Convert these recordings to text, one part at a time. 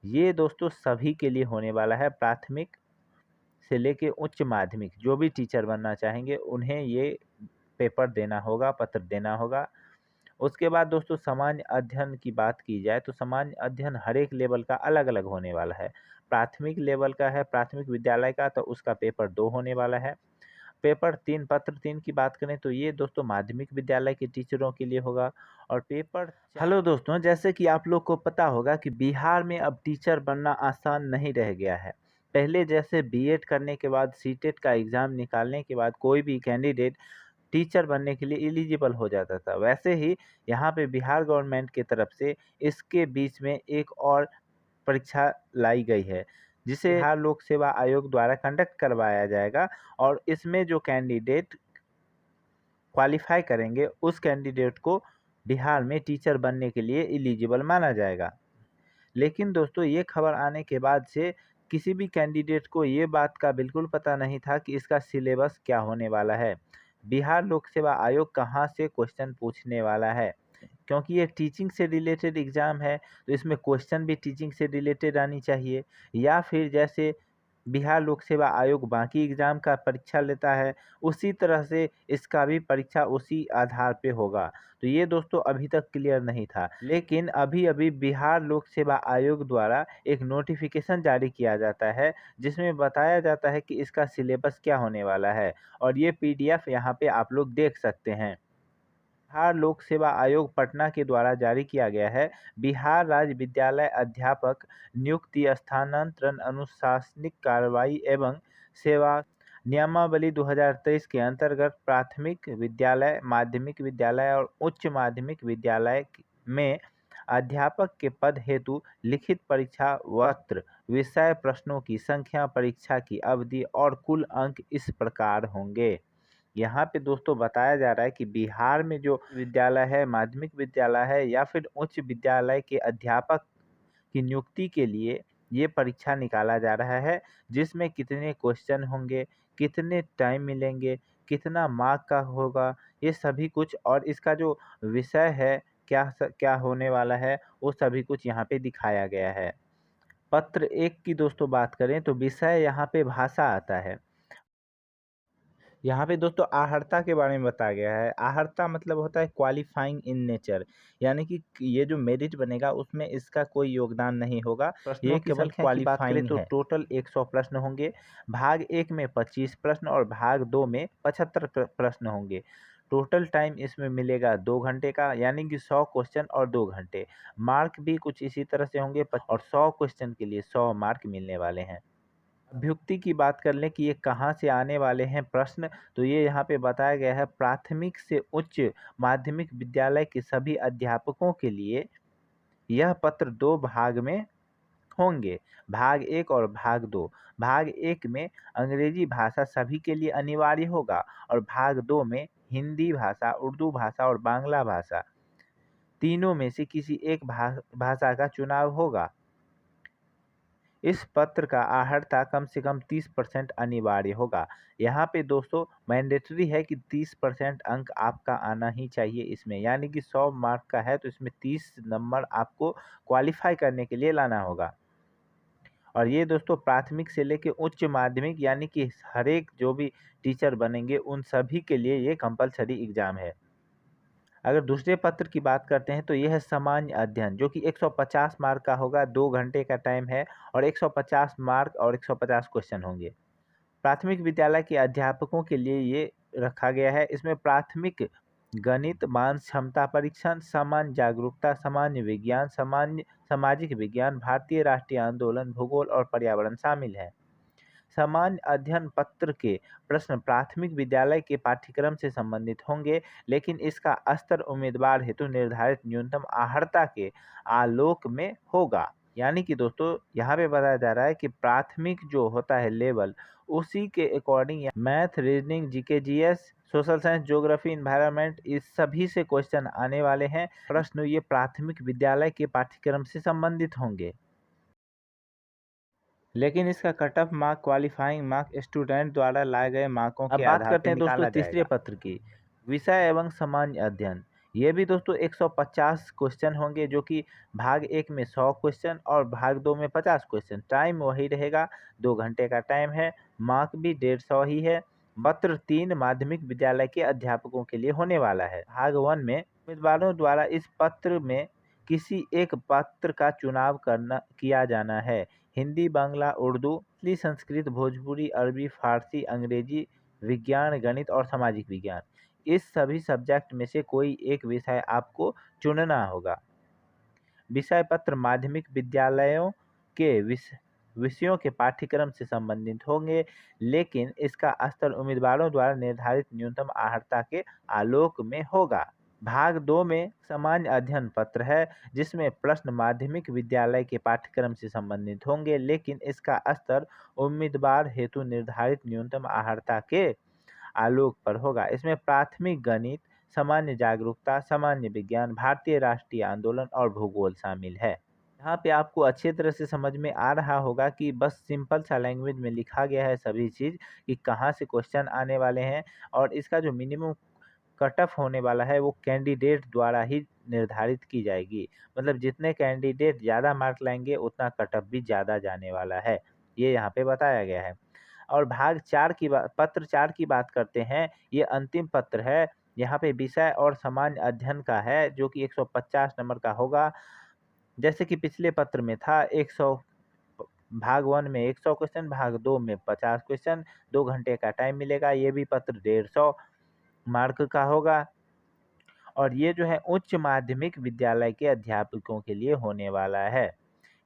ये दोस्तों सभी के लिए होने वाला है। प्राथमिक से लेके उच्च माध्यमिक जो भी टीचर बनना चाहेंगे उन्हें ये पेपर देना होगा, पत्र देना होगा। उसके बाद दोस्तों सामान्य अध्ययन की बात की जाए तो सामान्य अध्ययन हर एक लेवल का अलग-अलग होने वाला है। प्राथमिक लेवल का है, प्राथमिक विद्यालय का, तो उसका पेपर 2 होने वाला है। पेपर 3 पत्र 3 की बात करें तो ये दोस्तों माध्यमिक विद्यालय के टीचरों के लिए होगा। और पेपर हेलो दोस्तों, जैसे कि आप लोग को पता होगा कि बिहार में अब टीचर बनना आसान नहीं रह गया है। पहले जैसे बीएड करने के बाद सीटेट का एग्ज़ाम निकालने के बाद कोई भी कैंडिडेट टीचर बनने के लिए एलिजिबल हो जाता था। वैसे ही यहाँ पे बिहार गवर्नमेंट की तरफ से इसके बीच में एक और परीक्षा लाई गई है, जिसे बिहार लोक सेवा आयोग द्वारा कंडक्ट करवाया जाएगा। और इसमें जो कैंडिडेट क्वालिफ़ाई करेंगे, उस कैंडिडेट को बिहार में टीचर बनने के लिए एलिजिबल माना जाएगा। लेकिन दोस्तों ये खबर आने के बाद से किसी भी कैंडिडेट को ये बात का बिल्कुल पता नहीं था कि इसका सिलेबस क्या होने वाला है। बिहार लोक सेवा आयोग कहाँ से क्वेश्चन पूछने वाला है, क्योंकि ये टीचिंग से रिलेटेड एग्ज़ाम है, तो इसमें क्वेश्चन भी टीचिंग से रिलेटेड आनी चाहिए। या फिर जैसे बिहार लोक सेवा आयोग बाकी एग्ज़ाम का परीक्षा लेता है, उसी तरह से इसका भी परीक्षा उसी आधार पे होगा। तो ये दोस्तों अभी तक क्लियर नहीं था। लेकिन अभी-अभी बिहार लोक सेवा आयोग द्वारा एक नोटिफ़िकेशन जारी किया जाता है, जिसमें बताया जाता है कि इसका सिलेबस क्या होने वाला है। और ये पीडीएफ यहाँ पे आप लोग देख सकते हैं। बिहार लोक सेवा आयोग पटना के द्वारा जारी किया गया है। बिहार राज्य विद्यालय अध्यापक नियुक्ति, स्थानांतरण, अनुशासनिक कार्रवाई एवं सेवा नियमावली 2023 के अंतर्गत प्राथमिक विद्यालय, माध्यमिक विद्यालय और उच्च माध्यमिक विद्यालय में अध्यापक के पद हेतु लिखित परीक्षा पत्र, विषय, प्रश्नों की संख्या, परीक्षा की अवधि और कुल अंक इस प्रकार होंगे। यहाँ पे दोस्तों बताया जा रहा है कि बिहार में जो विद्यालय है, माध्यमिक विद्यालय है या फिर उच्च विद्यालय के अध्यापक की नियुक्ति के लिए ये परीक्षा निकाला जा रहा है, जिसमें कितने क्वेश्चन होंगे, कितने टाइम मिलेंगे, कितना मार्क का होगा, ये सभी कुछ। और इसका जो विषय है, क्या होने वाला है, वो सभी कुछ यहाँ पे दिखाया गया है। पत्र 1 की दोस्तों बात करें तो विषय यहाँ पे भाषा आता है। यहाँ पे दोस्तों आहर्ता के बारे में बताया गया है। आहर्ता मतलब होता है क्वालिफाइंग इन नेचर, यानी कि ये जो मेरिट बनेगा उसमें इसका कोई योगदान नहीं होगा। ये केवल क्वालिफाइंग है। टोटल 100 प्रश्न होंगे। भाग 1 में 25 प्रश्न और भाग 2 में 75 प्रश्न होंगे। टोटल टाइम इसमें मिलेगा 2 घंटे का, यानी कि 100 क्वेश्चन और 2 घंटे। मार्क भी कुछ इसी तरह से होंगे और 100 क्वेश्चन के लिए 100 मार्क मिलने वाले हैं। अभ्युक्ति की बात कर लें कि ये कहाँ से आने वाले हैं प्रश्न, तो ये यहाँ पे बताया गया है प्राथमिक से उच्च माध्यमिक विद्यालय के सभी अध्यापकों के लिए यह पत्र 2 भाग में होंगे, भाग 1 और भाग 2। भाग 1 में अंग्रेजी भाषा सभी के लिए अनिवार्य होगा और भाग 2 में हिंदी भाषा, उर्दू भाषा और बांग्ला भाषा, तीनों में से किसी एक भाषा का चुनाव होगा। इस पत्र का आहर्ता कम से कम 30% अनिवार्य होगा। यहाँ पे दोस्तों मैंडेटरी है कि 30% अंक आपका आना ही चाहिए इसमें, यानी कि 100 मार्क का है तो इसमें 30 नंबर आपको क्वालिफाई करने के लिए लाना होगा। और ये दोस्तों प्राथमिक से लेके उच्च माध्यमिक, यानी कि हर एक जो भी टीचर बनेंगे उन सभी के लिए ये कंपल्सरी एग्ज़ाम है। अगर दूसरे पत्र की बात करते हैं तो यह है सामान्य अध्ययन, जो कि 150 मार्क का होगा, 2 घंटे का टाइम है और 150 मार्क और 150 क्वेश्चन होंगे। प्राथमिक विद्यालय के अध्यापकों के लिए ये रखा गया है। इसमें प्राथमिक गणित, मान क्षमता परीक्षण, सामान्य जागरूकता, सामान्य विज्ञान, सामान्य सामाजिक विज्ञान, भारतीय राष्ट्रीय आंदोलन, भूगोल और पर्यावरण शामिल है। सामान्य अध्ययन पत्र के प्रश्न प्राथमिक विद्यालय के पाठ्यक्रम से संबंधित होंगे, लेकिन इसका स्तर उम्मीदवार हेतु निर्धारित न्यूनतम आहर्ता के आलोक में होगा। यानी कि दोस्तों यहाँ पे बताया जा रहा है कि प्राथमिक जो होता है लेवल, उसी के according math, reasoning, GK, GS, social science, geography, environment, इस सभी से क्वेश्चन आने वाले हैं। प्रश्न ये प्राथमिक विद्यालय के पाठ्यक्रम से संबंधित होंगे, लेकिन इसका cut off mark qualifying mark student द्वारा लाए गए मार्कों के आधार पर निकाला जाएगा। अब बात करते हैं दोस्तों तीसरे पत्र की, विषय एवं सामान्य अध्ययन। ये भी दोस्तों 150 क्वेश्चन होंगे, जो कि भाग 1 में 100 क्वेश्चन और भाग 2 में 50 क्वेश्चन। टाइम वही रहेगा, 2 घंटे का टाइम है। मार्क भी 150 ही है। पत्र 3 माध्यमिक विद्यालय के अध्यापकों के लिए होने वाला है। भाग 1 में उम्मीदवारों द्वारा इस पत्र में किसी एक पत्र का चुनाव किया जाना है। हिंदी, बांग्ला, उर्दू, हिंदी, संस्कृत, भोजपुरी, अरबी, फारसी, अंग्रेजी, विज्ञान, गणित और सामाजिक विज्ञान। इस सभी सब्जेक्ट में से कोई एक विषय आपको चुनना होगा। विषय पत्र माध्यमिक विद्यालयों के विषयों के पाठ्यक्रम से संबंधित होंगे, लेकिन इसका स्तर उम्मीदवारों द्वारा निर्धारित न्यूनतम अर्हता के आलोक में होगा। भाग 2 में सामान्य अध्ययन पत्र है, जिसमें प्रश्न माध्यमिक विद्यालय के पाठ्यक्रम से संबंधित होंगे, लेकिन इसका स्तर उम्मीदवार हेतु निर्धारित न्यूनतम अर्हता के आलोक पर होगा। इसमें प्राथमिक गणित, सामान्य जागरूकता, सामान्य विज्ञान, भारतीय राष्ट्रीय आंदोलन और भूगोल शामिल है। यहाँ पे आपको अच्छी तरह से समझ में आ रहा होगा कि बस सिंपल सा लैंग्वेज में लिखा गया है सभी चीज़, कि कहाँ से क्वेश्चन आने वाले हैं, और इसका जो मिनिमम कट ऑफ होने वाला है वो कैंडिडेट द्वारा ही निर्धारित की जाएगी। मतलब जितने कैंडिडेट ज़्यादा मार्क लाएंगे उतना कट ऑफ भी ज़्यादा जाने वाला है, ये यहाँ पे बताया गया है। और भाग 4 की पत्र 4 की बात करते हैं। ये अंतिम पत्र है। यहाँ पे विषय और सामान्य अध्ययन का है, जो कि 150 नंबर का होगा। जैसे कि पिछले पत्र में था 100, भाग 1 में 100 क्वेश्चन, भाग 2 में 50 क्वेश्चन, 2 घंटे का टाइम मिलेगा। ये भी पत्र 150 मार्क का होगा। और ये जो है उच्च माध्यमिक विद्यालय के अध्यापकों के लिए होने वाला है।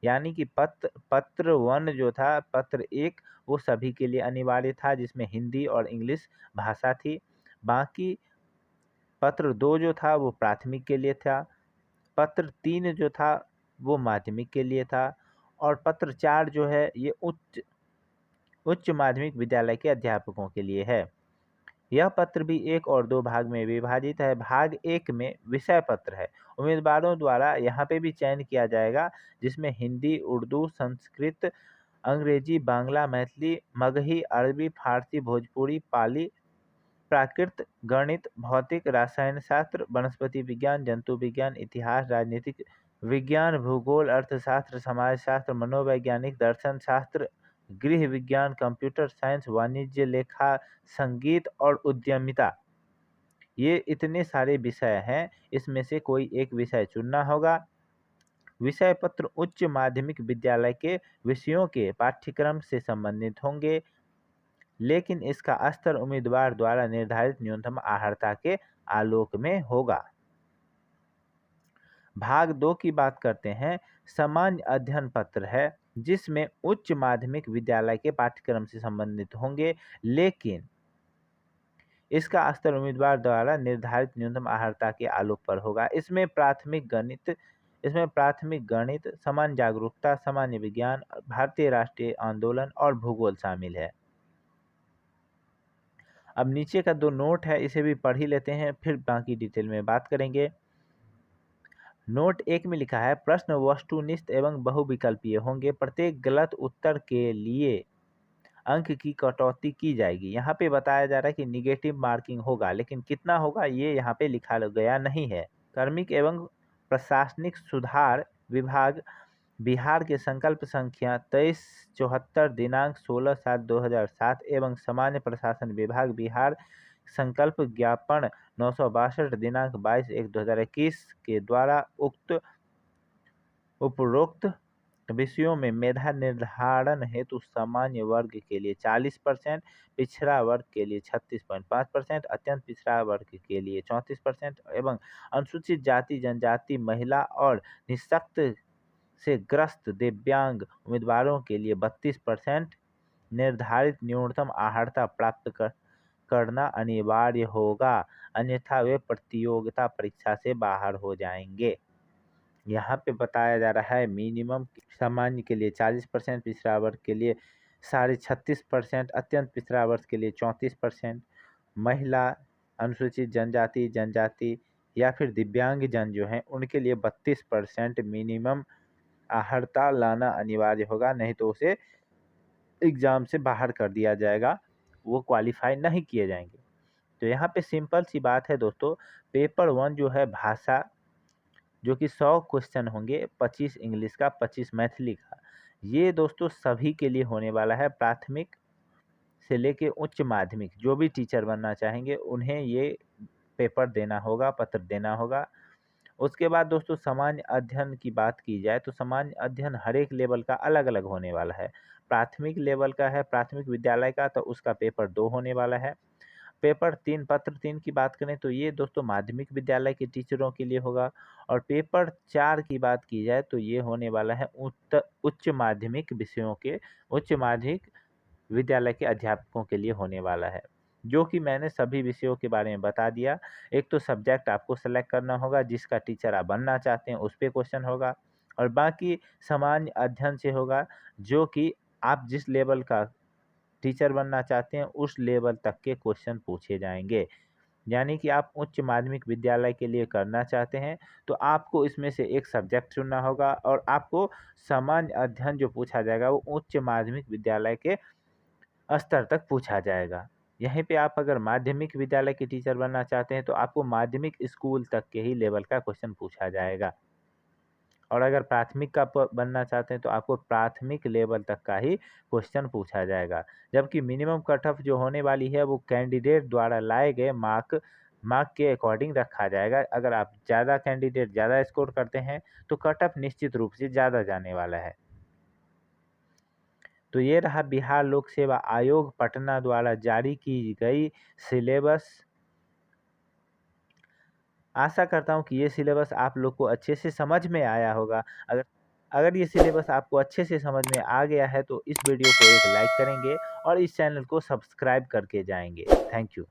यानी कि पत्र 1 जो था, पत्र 1 वो सभी के लिए अनिवार्य था, जिसमें हिंदी और इंग्लिश भाषा थी। बाकी पत्र 2 जो था वो प्राथमिक के लिए था। पत्र 3 जो था वो माध्यमिक के लिए था। और पत्र 4 जो है ये उच्च माध्यमिक विद्यालय के अध्यापकों के लिए है। यह पत्र भी 1 और 2 भाग में विभाजित है। भाग 1 में विषय पत्र है। उम्मीदवारों द्वारा यहाँ पे भी चयन किया जाएगा, जिसमें हिंदी, उर्दू, संस्कृत, अंग्रेजी, बांग्ला, मैथिली, मगही, अरबी, फारसी, भोजपुरी, पाली, प्राकृत, गणित, भौतिक, रसायन शास्त्र, वनस्पति विज्ञान, जंतु विज्ञान, इतिहास, राजनीतिक विज्ञान, भूगोल, अर्थशास्त्र, समाजशास्त्र, मनोवैज्ञानिक, दर्शन शास्त्र, गृह विज्ञान, कंप्यूटर साइंस, वाणिज्य, लेखा, संगीत और उद्यमिता। ये इतने सारे विषय हैं, इसमें से कोई एक विषय चुनना होगा। विषय पत्र उच्च माध्यमिक विद्यालय के विषयों के पाठ्यक्रम से संबंधित होंगे, लेकिन इसका स्तर उम्मीदवार द्वारा निर्धारित न्यूनतम अर्हता के आलोक में होगा। भाग 2 की बात करते हैं। सामान्य अध्ययन पत्र है, जिसमें उच्च माध्यमिक विद्यालय के पाठ्यक्रम से संबंधित होंगे, लेकिन इसका स्तर उम्मीदवार द्वारा निर्धारित न्यूनतम अर्हता के आलोक पर होगा। इसमें प्राथमिक गणित, सामान्य जागरूकता, सामान्य विज्ञान, भारतीय राष्ट्रीय आंदोलन और भूगोल शामिल है। अब नीचे का 2 नोट है, इसे भी पढ़ ही लेते हैं, फिर बाकी डिटेल में बात करेंगे। नोट 1 में लिखा है, प्रश्न वस्तुनिष्ठ एवं बहुविकल्पीय होंगे। प्रत्येक गलत उत्तर के लिए अंक की कटौती की जाएगी। यहाँ पे बताया जा रहा है कि निगेटिव मार्किंग होगा, लेकिन कितना होगा ये यहाँ पे लिखा गया नहीं है। कार्मिक एवं प्रशासनिक सुधार विभाग बिहार के संकल्प संख्या 2374 दिनांक 16/7/2007 एवं सामान्य प्रशासन विभाग बिहार संकल्प ज्ञापन 962 दिनांक 22/1/2021 के द्वारा उपरोक्त विषयों में मेधा निर्धारण हेतु सामान्य वर्ग के लिए 40%, पिछड़ा वर्ग के लिए 36.5%, अत्यंत पिछड़ा वर्ग के लिए 34% एवं अनुसूचित जाति जनजाति, महिला और निःशक्त से ग्रस्त दिव्यांग उम्मीदवारों के लिए 32% निर्धारित न्यूनतम अर्हता प्राप्त करना अनिवार्य होगा, अन्यथा वे प्रतियोगिता परीक्षा से बाहर हो जाएंगे। यहाँ पे बताया जा रहा है मिनिमम सामान्य के लिए 40%, पिछड़ा वर्ग के लिए 36.5%, अत्यंत पिछड़ा वर्ग के लिए 34%, महिला, अनुसूचित जनजाति या फिर दिव्यांग जन जो हैं उनके लिए 32% मिनिमम अर्हता लाना अनिवार्य होगा, नहीं तो उसे एग्जाम से बाहर कर दिया जाएगा, वो क्वालिफाई नहीं किए जाएंगे। तो यहाँ पे सिंपल सी बात है दोस्तों, पेपर 1 जो है भाषा, जो कि 100 क्वेश्चन होंगे, 25 इंग्लिश का, 25 मैथिली का। ये दोस्तों सभी के लिए होने वाला है, प्राथमिक से लेके उच्च माध्यमिक। जो भी टीचर बनना चाहेंगे उन्हें ये पेपर देना होगा, पत्र देना होगा। उसके बाद दोस्तों सामान्य अध्ययन की बात की जाए तो सामान्य अध्ययन हर एक लेवल का अलग-अलग होने वाला है। प्राथमिक लेवल का है, प्राथमिक विद्यालय का, तो उसका पेपर 2 होने वाला है। पेपर 3, पत्र 3 की बात करें तो ये दोस्तों माध्यमिक विद्यालय के टीचरों के लिए होगा। और पेपर 4 की बात की जाए तो ये होने वाला है उच्च माध्यमिक विषयों के, उच्च माध्यमिक विद्यालय के अध्यापकों के लिए होने वाला है। जो कि मैंने सभी विषयों के बारे में बता दिया। एक तो सब्जेक्ट आपको सेलेक्ट करना होगा, जिसका टीचर आप बनना चाहते हैं उस पे क्वेश्चन होगा, और बाकी सामान्य अध्ययन से होगा, जो कि आप जिस लेवल का टीचर बनना चाहते हैं उस लेवल तक के क्वेश्चन पूछे जाएँगे। यानी कि आप उच्च माध्यमिक विद्यालय के लिए करना चाहते हैं, तो आपको इसमें से एक सब्जेक्ट चुनना होगा, और आपको सामान्य अध्ययन जो पूछा जाएगा वो उच्च माध्यमिक विद्यालय के स्तर तक पूछा जाएगा। यहीं पे आप अगर माध्यमिक विद्यालय के टीचर बनना चाहते हैं तो आपको माध्यमिक स्कूल तक के ही लेवल का क्वेश्चन पूछा जाएगा। और अगर प्राथमिक का बनना चाहते हैं तो आपको प्राथमिक लेवल तक का ही क्वेश्चन पूछा जाएगा। जबकि मिनिमम कट ऑफ जो होने वाली है वो कैंडिडेट द्वारा लाए गए मार्क के अकॉर्डिंग रखा जाएगा। अगर आप ज़्यादा कैंडिडेट ज़्यादा स्कोर करते हैं तो कट ऑफ निश्चित रूप से ज़्यादा जाने वाला है। तो ये रहा बिहार लोक सेवा आयोग पटना द्वारा जारी की गई सिलेबस। आशा करता हूँ कि ये सिलेबस आप लोग को अच्छे से समझ में आया होगा। अगर ये सिलेबस आपको अच्छे से समझ में आ गया है तो इस वीडियो को एक लाइक करेंगे और इस चैनल को सब्सक्राइब करके जाएंगे। Thank you.